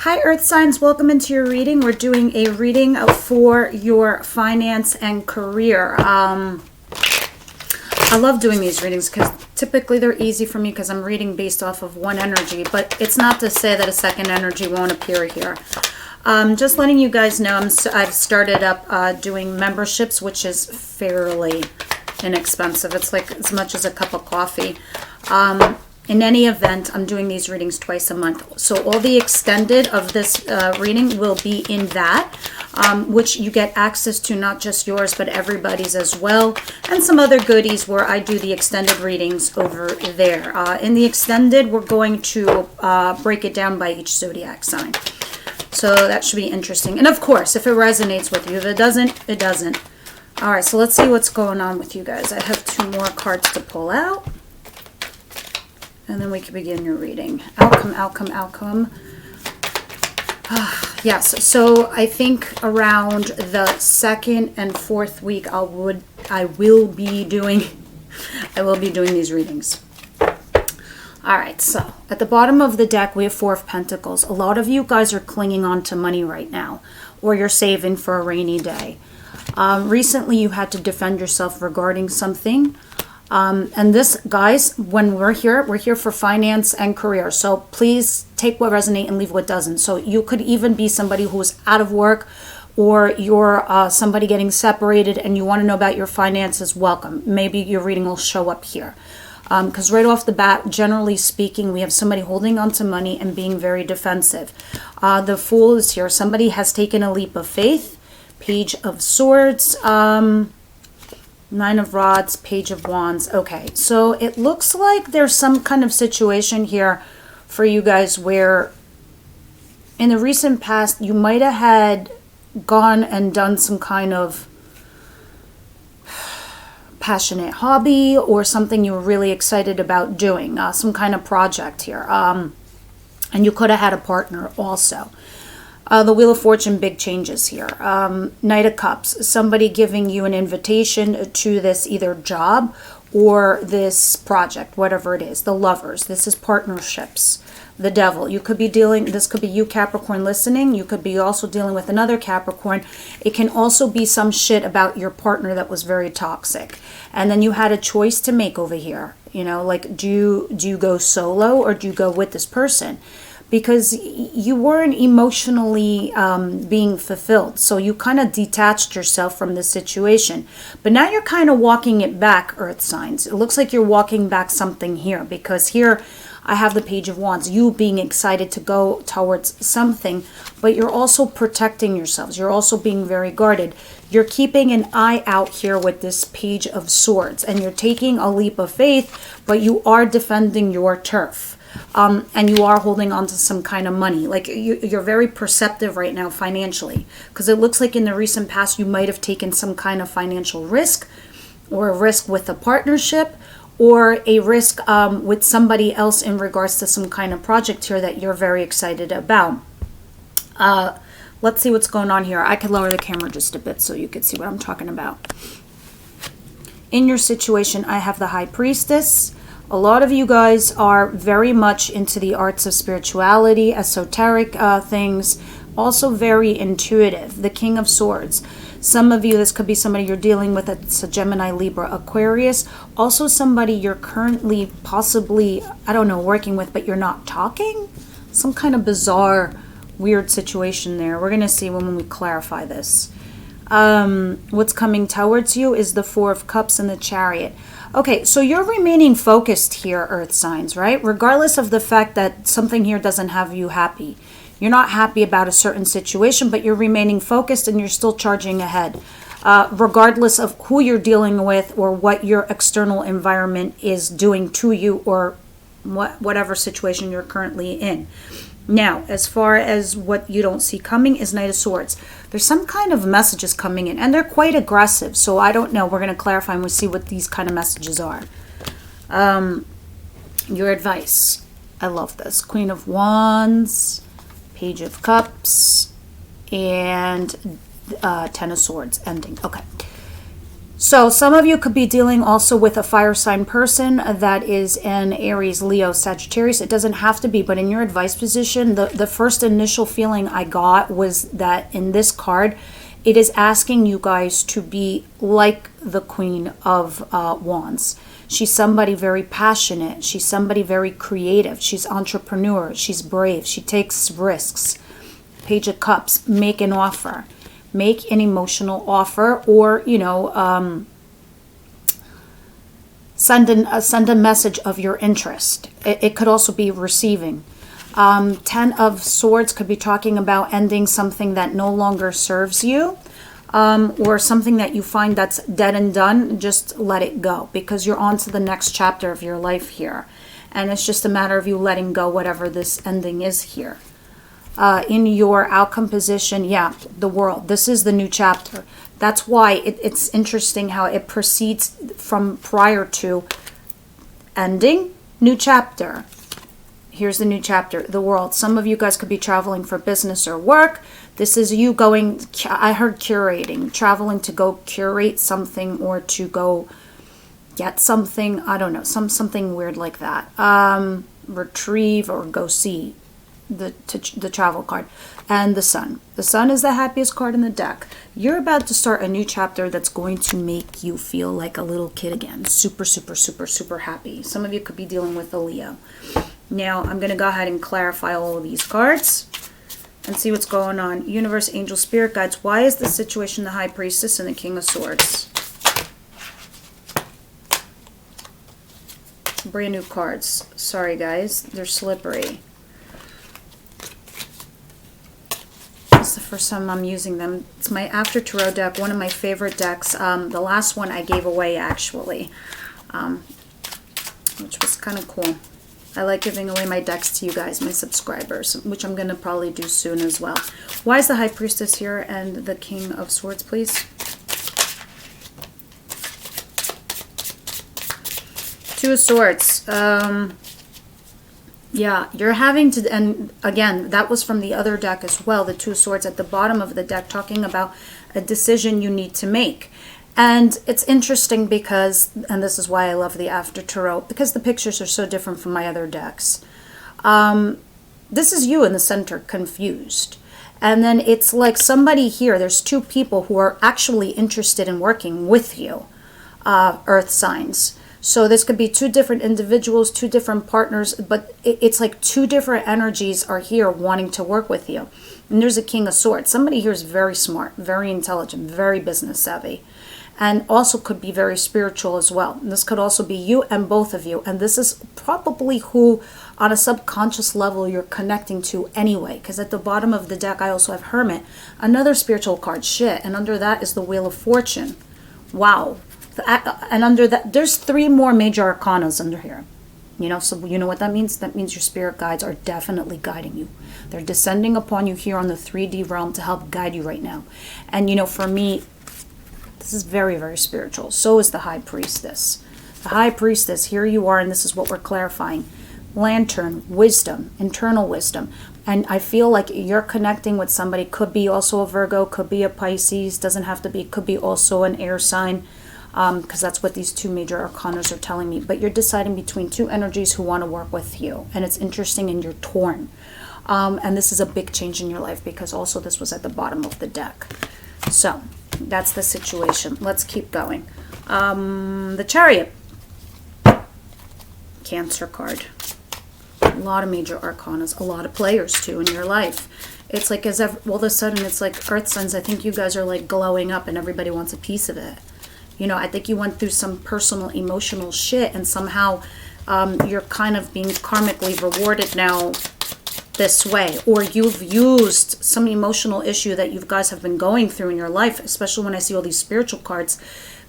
Hi Earth signs, welcome into your reading. We're doing a reading for your finance and career. I love doing these readings because typically they're easy for me because I'm reading based off of one energy, but it's not to say that a second energy won't appear here. Just letting you guys know, I've started up doing memberships, which is fairly inexpensive. It's like as much as a cup of coffee. In any event, I'm doing these readings twice a month. So all the extended of this reading will be in that, which you get access to, not just yours, but everybody's as well. And some other goodies where I do the extended readings over there. In the extended, we're going to break it down by each zodiac sign. So that should be interesting. And of course, if it resonates with you, if it doesn't, it doesn't. All right, so let's see what's going on with you guys. I have two more cards to pull out. And then we can begin your reading. Outcome, outcome, outcome. Yes, so I think around the second and fourth week I will be doing these readings. All right, so at the bottom of the deck we have Four of Pentacles. A lot of you guys are clinging on to money right now, or you're saving for a rainy day. Recently you had to defend yourself regarding something. And this, guys, when we're here for finance and career. So please take what resonates and leave what doesn't. So you could even be somebody who's out of work, or you're somebody getting separated and you want to know about your finances. Welcome. Maybe your reading will show up here. Because right off the bat, generally speaking, we have somebody holding on to money and being very defensive. The Fool is here. Somebody has taken a leap of faith. Page of Swords. Nine of Rods, Page of Wands. Okay, so it looks like there's some kind of situation here for you guys where in the recent past you might have had gone and done some kind of passionate hobby or something you were really excited about doing, some kind of project here. And you could have had a partner also. The Wheel of Fortune, big changes here. Knight of Cups, somebody giving you an invitation to this either job or this project, whatever it is. The Lovers, this is partnerships. The Devil, you could be this could be you Capricorn listening. You could be also dealing with another Capricorn. It can also be some shit about your partner that was very toxic. And then you had a choice to make over here. You know, like do you go solo or do you go with this person? Because you weren't emotionally being fulfilled. So you kind of detached yourself from the situation. But now you're kind of walking it back, Earth signs. It looks like you're walking back something here. Because here I have the Page of Wands. You being excited to go towards something. But you're also protecting yourselves. You're also being very guarded. You're keeping an eye out here with this Page of Swords. And you're taking a leap of faith. But you are defending your turf. And you are holding on to some kind of money. Like you're very perceptive right now financially, because it looks like in the recent past you might have taken some kind of financial risk, or a risk with a partnership, or a risk with somebody else in regards to some kind of project here that you're very excited about. Let's see what's going on here. I could lower the camera just a bit so you could see what I'm talking about. In your situation, I have the High Priestess. A lot of you guys are very much into the arts of spirituality, esoteric things, also very intuitive. The King of Swords. Some of you, this could be somebody you're dealing with. It's a Gemini, Libra, Aquarius. Also somebody you're currently possibly, I don't know, working with, but you're not talking. Some kind of bizarre, weird situation there. We're going to see when we clarify this. What's coming towards you is the Four of Cups and the Chariot. Okay, so you're remaining focused here, Earth signs, right? Regardless of the fact that something here doesn't have you happy. You're not happy about a certain situation, but you're remaining focused and you're still charging ahead. Regardless of who you're dealing with or what your external environment is doing to you, or whatever situation you're currently in. Now, as far as what you don't see coming is Knight of Swords. There's some kind of messages coming in, and they're quite aggressive. So I don't know. We're going to clarify and we'll see what these kind of messages are. Your advice. I love this. Queen of Wands, Page of Cups, and Ten of Swords ending. Okay. So some of you could be dealing also with a fire sign person that is an Aries, Leo, Sagittarius. It doesn't have to be, but in your advice position, the first initial feeling I got was that in this card, it is asking you guys to be like the Queen of Wands. She's somebody very passionate. She's somebody very creative. She's entrepreneur. She's brave. She takes risks. Page of Cups, make an offer. Make an emotional offer, or, you know, send a message of your interest. It could also be receiving. 10 of Swords could be talking about ending something that no longer serves you, or something that you find that's dead and done. Just let it go, because you're on to the next chapter of your life here. And it's just a matter of you letting go whatever this ending is here. In your outcome position, yeah, the World. This is the new chapter. That's why it's interesting how it proceeds from prior to ending, new chapter. Here's the new chapter, the World. Some of you guys could be traveling for business or work. This is you going, I heard curating, traveling to go curate something or to go get something. I don't know, something weird like that. Retrieve or go see. The travel card. And the Sun. The Sun is the happiest card in the deck. You're about to start a new chapter that's going to make you feel like a little kid again. Super, super, super, super happy. Some of you could be dealing with a Leo. Now, I'm going to go ahead and clarify all of these cards and see what's going on. Universe, Angel, Spirit Guides. Why is the situation the High Priestess and the King of Swords? Brand new cards. Sorry, guys. They're slippery. It's the first time I'm using them. It's my After Tarot deck, one of my favorite decks. The last one I gave away, actually, which was kind of cool. I like giving away my decks to you guys, my subscribers, which I'm going to probably do soon as well. Why is the High Priestess here and the King of Swords, please? Two of Swords. Yeah, you're having to, and again, that was from the other deck as well, the Two of Swords at the bottom of the deck, talking about a decision you need to make. And it's interesting because, and this is why I love the After Tarot, because the pictures are so different from my other decks. This is you in the center, confused. And then it's like somebody here, there's two people who are actually interested in working with you, earth signs. So this could be two different individuals, two different partners, but it's like two different energies are here wanting to work with you. And there's a King of Swords. Somebody here is very smart, very intelligent, very business savvy, and also could be very spiritual as well. And this could also be you and both of you. And this is probably who on a subconscious level you're connecting to anyway, because at the bottom of the deck I also have Hermit, another spiritual card, shit, and under that is the Wheel of Fortune. Wow. And under that, there's 3 more major arcanas under here. You know, so you know what that means? That means your spirit guides are definitely guiding you. They're descending upon you here on the 3D realm to help guide you right now. And you know, for me, this is very, very spiritual. So is the High Priestess. The High Priestess, here you are, and this is what we're clarifying. Lantern, wisdom, internal wisdom. And I feel like you're connecting with somebody. Could be also a Virgo, could be a Pisces, doesn't have to be, could be also an air sign. Because that's what these 2 major arcanas are telling me. But you're deciding between 2 energies who want to work with you. And it's interesting, and you're torn. And this is a big change in your life, because also this was at the bottom of the deck. So that's the situation. Let's keep going. The Chariot. Cancer card. A lot of major arcanas. A lot of players too in your life. It's like as if all of a sudden it's like earth signs. I think you guys are like glowing up and everybody wants a piece of it. You know, I think you went through some personal, emotional shit, and somehow you're kind of being karmically rewarded now this way. Or you've used some emotional issue that you guys have been going through in your life, especially when I see all these spiritual cards,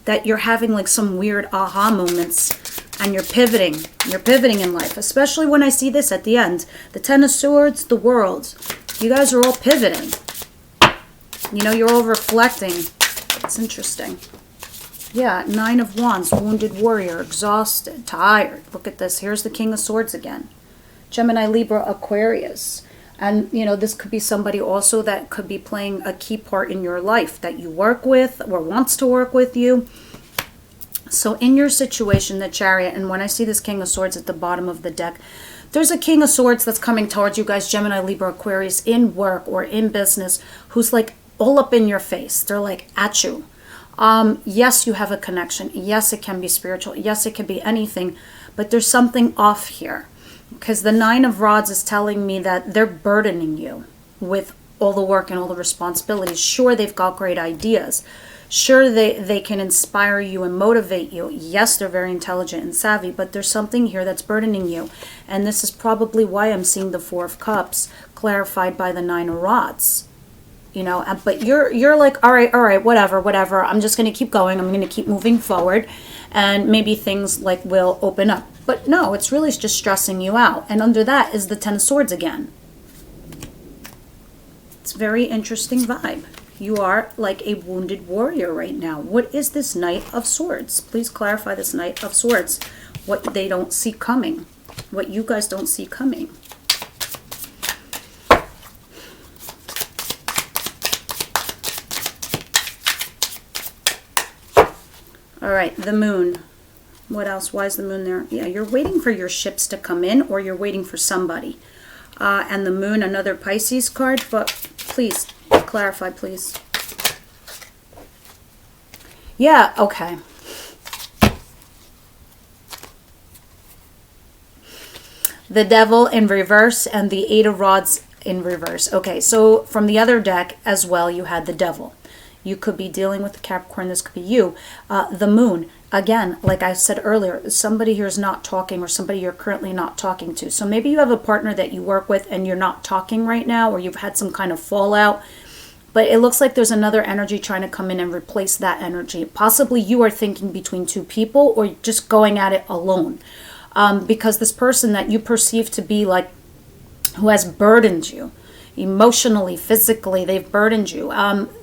that you're having like some weird aha moments, and you're pivoting. You're pivoting in life, especially when I see this at the end. The Ten of Swords, the World. You guys are all pivoting. You know, you're all reflecting. It's interesting. Yeah, 9 of Wands, wounded warrior, exhausted, tired. Look at this. Here's the King of Swords again. Gemini, Libra, Aquarius. And, you know, this could be somebody also that could be playing a key part in your life that you work with or wants to work with you. So in your situation, the Chariot, and when I see this King of Swords at the bottom of the deck, there's a King of Swords that's coming towards you guys, Gemini, Libra, Aquarius, in work or in business, who's like all up in your face. They're like at you. Yes, you have a connection. Yes, it can be spiritual. Yes, it can be anything, but there's something off here, because the Nine of Rods is telling me that they're burdening you with all the work and all the responsibilities. Sure, they've got great ideas. Sure, they can inspire you and motivate you. Yes, they're very intelligent and savvy, but there's something here that's burdening you. And this is probably why I'm seeing the Four of Cups clarified by the Nine of Rods. You know, but you're like, all right, whatever. I'm just going to keep going. I'm going to keep moving forward. And maybe things like will open up. But no, it's really just stressing you out. And under that is the Ten of Swords again. It's a very interesting vibe. You are like a wounded warrior right now. What is this Knight of Swords? Please clarify this Knight of Swords. What they don't see coming. What you guys don't see coming. All right, the Moon. What else? Why is the Moon there? Yeah, you're waiting for your ships to come in, or you're waiting for somebody. And the Moon, another Pisces card, but please clarify, please. Yeah, okay. The Devil in reverse and the Eight of Rods in reverse. Okay, so from the other deck as well, you had the Devil. You could be dealing with the Capricorn. This could be you. The Moon, again, like I said earlier, somebody here is not talking, or somebody you're currently not talking to. So maybe you have a partner that you work with and you're not talking right now, or you've had some kind of fallout. But it looks like there's another energy trying to come in and replace that energy. Possibly you are thinking between two people, or just going at it alone. Because this person that you perceive to be like, who has burdened you, emotionally, physically, they've burdened you.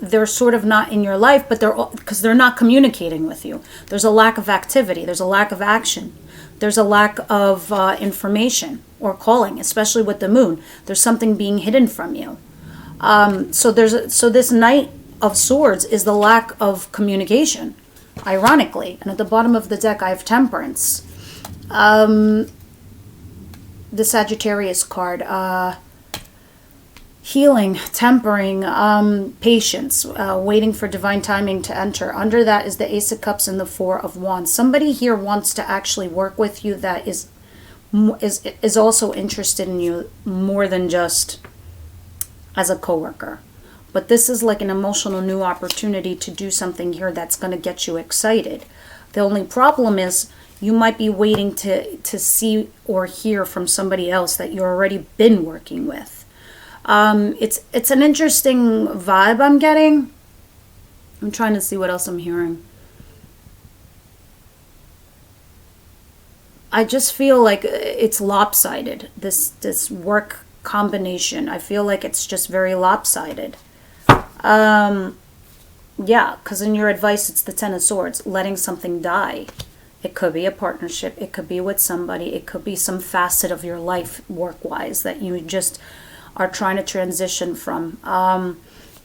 They're sort of not in your life, but because they're not communicating with you. There's a lack of activity. There's a lack of action. There's a lack of information or calling, especially with the Moon. There's something being hidden from you. So this Knight of Swords is the lack of communication, ironically. And at the bottom of the deck, I have Temperance. The Sagittarius card. Healing, tempering, patience, waiting for divine timing to enter. Under that is the Ace of Cups and the Four of Wands. Somebody here wants to actually work with you that is also interested in you more than just as a coworker. But this is like an emotional new opportunity to do something here that's going to get you excited. The only problem is you might be waiting to see or hear from somebody else that you've already been working with. It's an interesting vibe I'm getting. I'm trying to see what else I'm hearing. I just feel like it's lopsided, this work combination. I feel like it's just very lopsided. Yeah, because in your advice, it's the Ten of Swords, letting something die. It could be a partnership. It could be with somebody. It could be some facet of your life work-wise that you just are trying to transition from.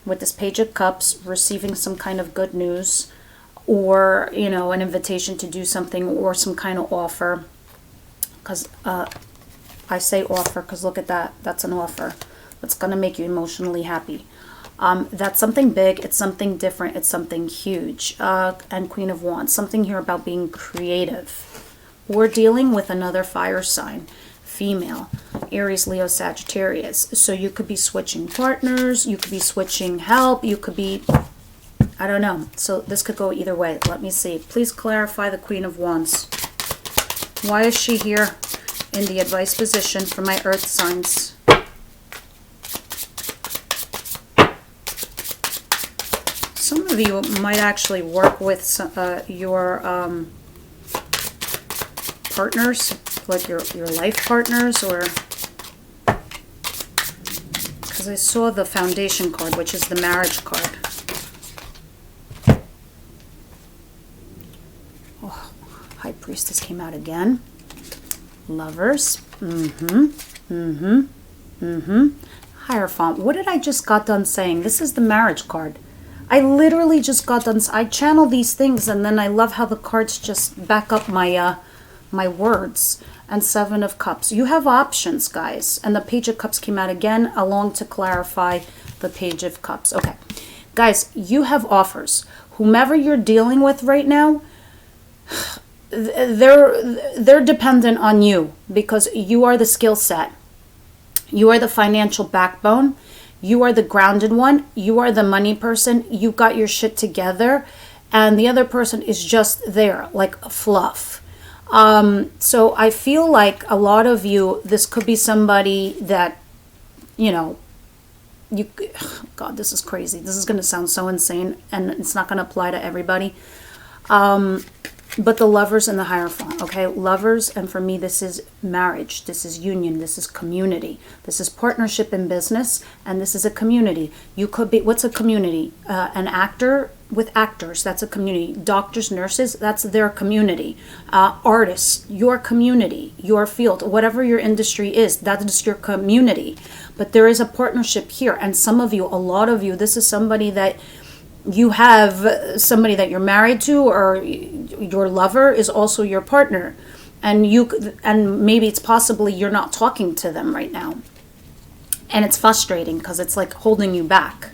With this Page of Cups, receiving some kind of good news, or, you know, an invitation to do something, or some kind of offer. Because I say offer because look at that. That's an offer that's going to make you emotionally happy. That's something big. It's something different. It's something huge. And Queen of Wands. Something here about being creative. We're dealing with another fire sign. Female. Aries, Leo, Sagittarius. So you could be switching partners. You could be switching help. You could be... I don't know. So this could go either way. Let me see. Please clarify the Queen of Wands. Why is she here in the advice position for my earth signs? Some of you might actually work with your partners, like your life partners, or... Because I saw the Foundation card, which is the marriage card. High Priestess came out again. Lovers. Hierophant. What did I just got done saying? This is the marriage card. I literally just got done. I channel these things, and then I love how the cards just back up my my words. And Seven of Cups. You have options, guys. And the Page of Cups came out again, along to clarify the Page of Cups. Okay, guys, you have offers. Whomever you're dealing with right now, they're dependent on you, because you are the skill set. You are the financial backbone. You are the grounded one. You are the money person. You got your shit together, and the other person is just there, like fluff. So I feel like a lot of you, this could be somebody that, you know, God, this is crazy. This is going to sound so insane, and it's not going to apply to everybody. But the Lovers and the Hierophant, okay? Lovers, and for me, this is marriage. This is union. This is community. This is partnership in business, and this is a community. You could be, what's a community? An actor with actors, that's a community. Doctors, nurses, that's their community. Artists, your community, your field, whatever your industry is, that is your community. But there is a partnership here, and some of you, a lot of you, this is somebody that you have, somebody that you're married to, or your lover is also your partner, and maybe it's possibly you're not talking to them right now, and it's frustrating because it's like holding you back.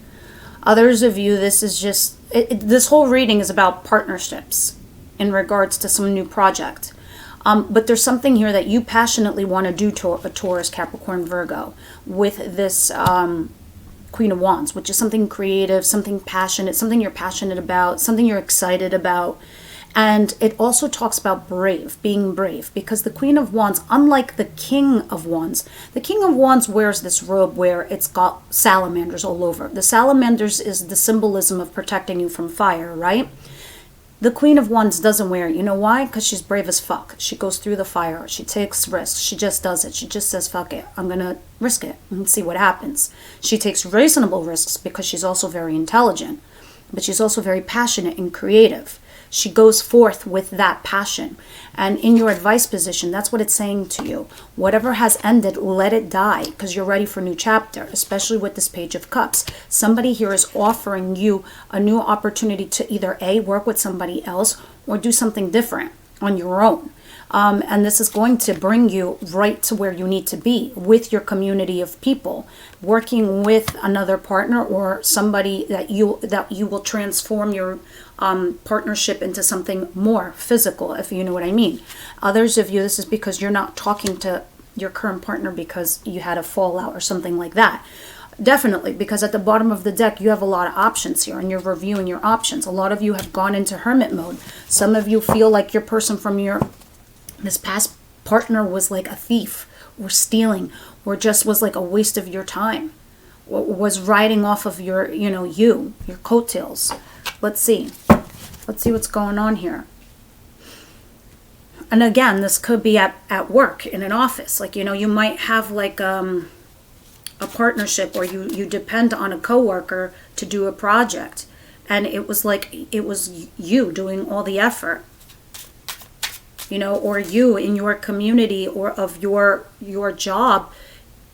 Others of you, this is just this whole reading is about partnerships in regards to some new project, but there's something here that you passionately want to do to a Taurus, Capricorn, Virgo with this Queen of Wands, which is something creative, something passionate, something you're passionate about, something you're excited about. And it also talks about being brave, because the Queen of Wands, unlike the King of Wands, the King of Wands wears this robe where it's got salamanders all over. The salamanders is the symbolism of protecting you from fire, right? The Queen of Wands doesn't wear it. You know why? Because she's brave as fuck. She goes through the fire. She takes risks. She just does it. She just says, fuck it. I'm going to risk it and see what happens. She takes reasonable risks because she's also very intelligent, but she's also very passionate and creative. She goes forth with that passion. And in your advice position, that's what it's saying to you. Whatever has ended, let it die, because you're ready for a new chapter, especially with this Page of Cups. Somebody here is offering you a new opportunity to either A, work with somebody else, or do something different on your own. And this is going to bring you right to where you need to be with your community of people, working with another partner or somebody that you will transform your partnership into something more physical, if you know what I mean. Others of you, this is because you're not talking to your current partner because you had a fallout or something like that. Definitely, because at the bottom of the deck, you have a lot of options here, and you're reviewing your options. A lot of you have gone into hermit mode. Some of you feel like your person from this past partner was like a thief, or stealing, or just was like a waste of your time, or was riding off of your coattails. Let's see what's going on here. And again, this could be at work, in an office. Like, you might have like a partnership, or you depend on a coworker to do a project, and it was you doing all the effort. Or you in your community or of your job,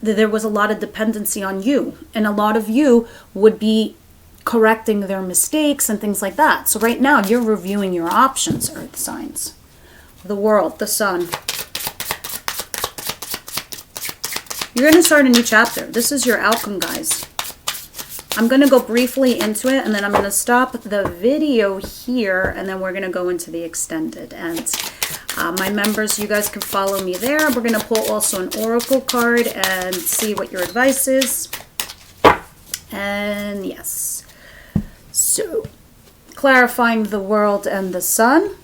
there was a lot of dependency on you. And a lot of you would be correcting their mistakes and things like that. So right now, you're reviewing your options, Earth signs. The World, the Sun. You're going to start a new chapter. This is your outcome, guys. I'm going to go briefly into it, and then I'm going to stop the video here, and then we're going to go into the extended. And my members, you guys can follow me there. We're going to pull also an oracle card and see what your advice is. And yes. So, clarifying the World and the Sun.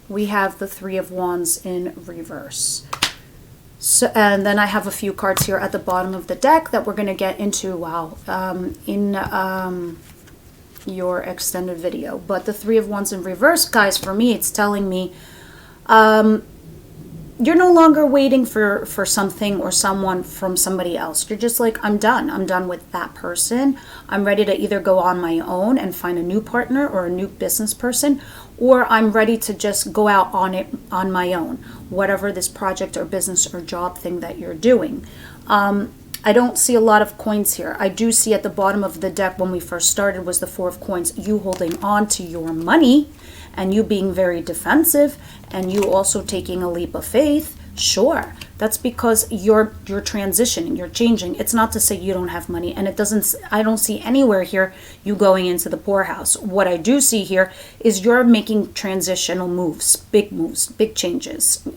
We have the Three of Wands in reverse. So, and then I have a few cards here at the bottom of the deck that we're going to get into in your extended video. But the Three of Wands in reverse, guys, for me, it's telling me you're no longer waiting for something or someone from somebody else. You're just like, I'm done. I'm done with that person. I'm ready to either go on my own and find a new partner or a new business person, or I'm ready to just go out on my own, whatever this project or business or job thing that you're doing. I don't see a lot of coins here. I do see at the bottom of the deck when we first started was the Four of Coins, you holding on to your money and you being very defensive and you also taking a leap of faith. Sure, that's because you're transitioning, you're changing. It's not to say you don't have money, and I don't see anywhere here you going into the poorhouse. What I do see here is you're making transitional moves, big changes.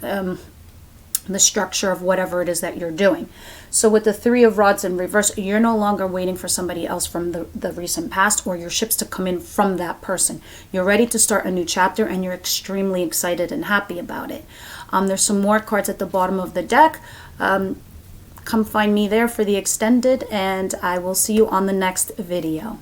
The structure of whatever it is that you're doing. So with the Three of Rods in reverse, you're no longer waiting for somebody else from the recent past or your ships to come in from that person. You're ready to start a new chapter and you're extremely excited and happy about it. There's some more cards at the bottom of the deck. Come find me there for the extended, and I will see you on the next video.